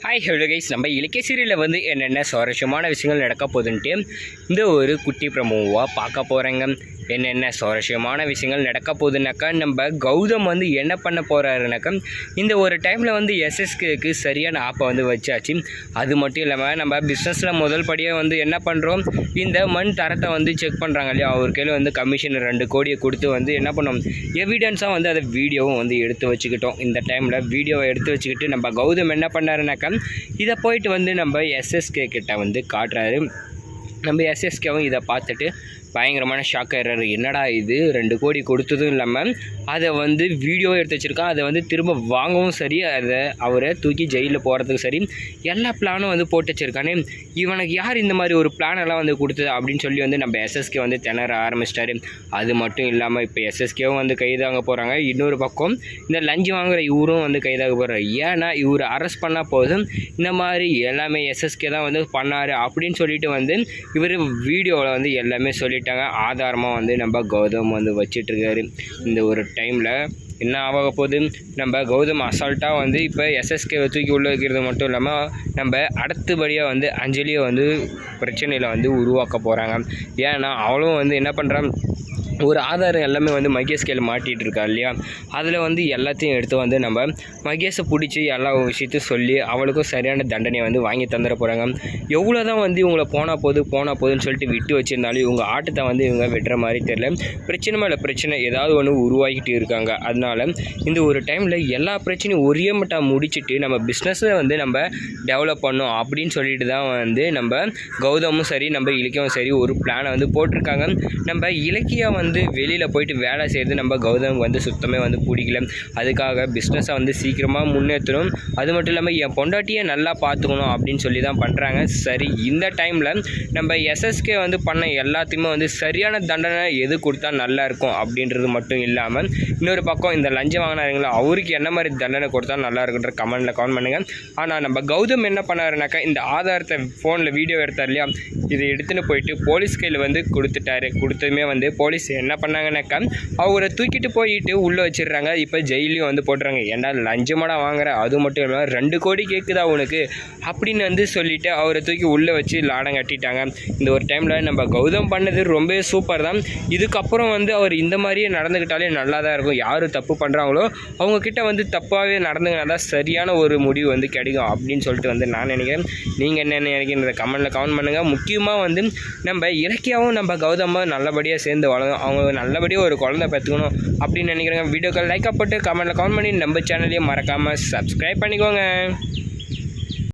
Hi hello guys, நம்ம இலக்கிய சீரியலில் வந்து என்னென்ன சுவாரஸ்யமான விஷயங்கள் நடக்க போகுதுன்ட்டு இந்த ஒரு குட்டி ப்ரமோவாக பார்க்க போகிறேங்க. என்னென்ன சுவாரஸ்யமான விஷயங்கள் நடக்க போகுதுனாக்கா, நம்ம கௌதம் வந்து என்ன பண்ண போகிறாருனாக்கா, இந்த ஒரு டைமில் வந்து எஸ்எஸ்கேக்கு சரியான ஆப்பை வந்து வச்சாச்சு. அது மட்டும் இல்லாமல் நம்ம பிஸ்னஸில் முதல் படியாக வந்து என்ன பண்ணுறோம், இந்த மண் தரத்தை வந்து செக் பண்ணுறாங்க இல்லையா, அவர் கையில் வந்து கமிஷன் 2 கோடியை கொடுத்து வந்து என்ன பண்ணோம், எவிடன்ஸாக வந்து அதை வீடியோவும் வந்து எடுத்து வச்சுக்கிட்டோம். இந்த டைமில் வீடியோவை எடுத்து வச்சுக்கிட்டு நம்ம கௌதம் என்ன பண்ணாருனாக்கா, இதை போயிட்டு வந்து நம்ம எஸ்எஸ்கே கிட்ட வந்து காட்டுறாரு. நம்ம எஸ்எஸ்கேவும் இதை பார்த்துட்டு பயங்கரமான ஷாக் ஆகிடுறாரு. என்னடா இது, 2 கோடி கொடுத்ததும் இல்லாமல் அதை வந்து வீடியோ எடுத்து வச்சுருக்கான், அதை வந்து திரும்ப வாங்கவும் சரி, அதை அவரை தூக்கி ஜெயிலில் போகிறதுக்கு சரி எல்லா பிளானும் வந்து போட்டு வச்சுருக்கானே, இவனுக்கு யார் இந்த மாதிரி ஒரு பிளானெல்லாம் வந்து கொடுத்தது அப்படின்னு சொல்லி வந்து நம்ம எஸ்எஸ்கே வந்து திணற ஆரம்பிச்சிட்டாரு. அது மட்டும் இல்லாமல் இப்போ எஸ்எஸ்கேவும் வந்து கைதாக போகிறாங்க. இன்னொரு பக்கம் இந்த லஞ்சம் வாங்குகிற இவரும் வந்து கைதாக போகிறார். ஏன்னா இவர் அரெஸ்ட் பண்ணால் போதும் இந்த மாதிரி எல்லாமே எஸ்எஸ்கே தான் வந்து பண்ணார் அப்படின்னு சொல்லிட்டு வந்து இவர் வீடியோவில் வந்து எல்லாமே சொல்லிட்டு ஆதாரமாக வந்து நம்ம கௌதம் வந்து வச்சிட்ருக்காரு. இந்த ஒரு டைமில் என்ன ஆக போகுது, நம்ம கௌதம் அசால்ட்டாக வந்து இப்போ எஸ்எஸ்கே தூக்கி உள்ள வைக்கிறது மட்டும் இல்லாமல் நம்ம அடுத்தபடியாக வந்து அஞ்சலியை வந்து பிரச்சனையில் வந்து உருவாக்க போகிறாங்க. ஏன்னா அவளும் வந்து என்ன பண்ணுறான், ஒரு ஆதாரம் எல்லாமே வந்து மகேஷ் கையில் மாட்டிகிட்டு இருக்கா இல்லையா, அதில் வந்து எல்லாத்தையும் எடுத்து வந்து நம்ம மகேஷை பிடிச்சி எல்லா விஷயத்தையும் சொல்லி அவளுக்கும் சரியான தண்டனையை வந்து வாங்கி தந்துட போகிறாங்க. எவ்வளோ தான் வந்து இவங்களை போனால் போதுன்னு சொல்லிட்டு விட்டு வச்சுருந்தாலும் இவங்க ஆட்டத்தை வந்து இவங்க விடுற மாதிரி தெரியல. பிரச்சனை மேலே பிரச்சனை ஏதாவது ஒன்று உருவாக்கிட்டு இருக்காங்க. அதனால் இந்த ஒரு டைமில் எல்லா பிரச்சனையும் ஒரே மட்டும் முடிச்சுட்டு நம்ம பிஸ்னஸை வந்து நம்ம டெவலப் பண்ணோம் அப்படின்னு சொல்லிட்டு தான் வந்து நம்ம கௌதமும் சரி நம்ம இலக்கியமும் சரி ஒரு பிளானை வந்து போட்டிருக்காங்க. நம்ம இலக்கியா வந்து வெளியில் போயிட்டு வேலை செய்கிறது நம்ம கௌதம் வந்து சுத்தமே வந்து பிடிக்கல. அதுக்காக பிஸ்னஸை வந்து சீக்கிரமாக முன்னேற்றணும், அது மட்டும் இல்லாமல் என் பொண்டாட்டியை நல்லா பார்த்துக்கணும் அப்படின்னு சொல்லி தான் பண்ணுறாங்க. சரி, இந்த டைமில் நம்ம எஸ்எஸ்கே வந்து பண்ண எல்லாத்தையுமே வந்து சரியான தண்டனை எது கொடுத்தா நல்லாயிருக்கும் அப்படின்றது மட்டும் இல்லாமல் இன்னொரு பக்கம் இந்த லஞ்சம் வாங்கினாருங்களா அவருக்கு என்ன மாதிரி தண்டனை கொடுத்தா நல்லா இருக்குன்ற கமெண்டில் கமெண்ட் பண்ணுங்கள். ஆனால் நம்ம கௌதம் என்ன பண்ணாருனாக்கா, இந்த ஆதாரத்தை ஃபோனில் வீடியோ எடுத்தார் இல்லையா, இதை எடுத்துன்னு போயிட்டு போலீஸ் கையில் வந்து கொடுத்துட்டாரு. கொடுத்ததுமே வந்து போலீஸ் என்ன பண்ணாங்கன்னாக்கா அவரை தூக்கிட்டு போயிட்டு உள்ளே வச்சிடுறாங்க. இப்போ ஜெயிலையும் வந்து போட்டுறாங்க. ஏன்னா லஞ்சமாடா வாங்குற, அது மட்டும் இல்லாமல் 2 கோடி கேட்குதா உனக்கு அப்படின்னு வந்து சொல்லிவிட்டு அவரை தூக்கி உள்ளே வச்சு லாடம் கட்டிட்டாங்க. இந்த ஒரு டைமில் நம்ம கௌதம் பண்ணது ரொம்ப சூப்பர் தான். இதுக்கப்புறம் வந்து அவர் இந்த மாதிரியே நடந்துக்கிட்டாலே நல்லா தான் இருக்கும். யார் தப்பு பண்ணுறாங்களோ அவங்கக்கிட்ட வந்து தப்பாகவே நடந்துங்கன்னா தான் சரியான ஒரு முடிவு வந்து கிடைக்கும் அப்படின்னு சொல்லிட்டு வந்து நான் நினைக்கிறேன். நீங்கள் என்ன நினைக்கிறத கமெண்டில் கமெண்ட் பண்ணுங்கள். முக்கியமாக வந்து நம்ம இலக்கியாவும் நம்ம கௌதமாக நல்லபடியாக சேர்ந்து வளரும், அவங்க நல்லபடியாக ஒரு குழந்தை பெற்றுக்கணும் அப்படின்னு நினைக்கிறேங்க. வீடியோக்கள் லைக்காக போட்டு கமெண்டில் கமெண்ட் பண்ணி நம்ம சேனலையும் மறக்காமல் சப்ஸ்கிரைப் பண்ணிக்கோங்க.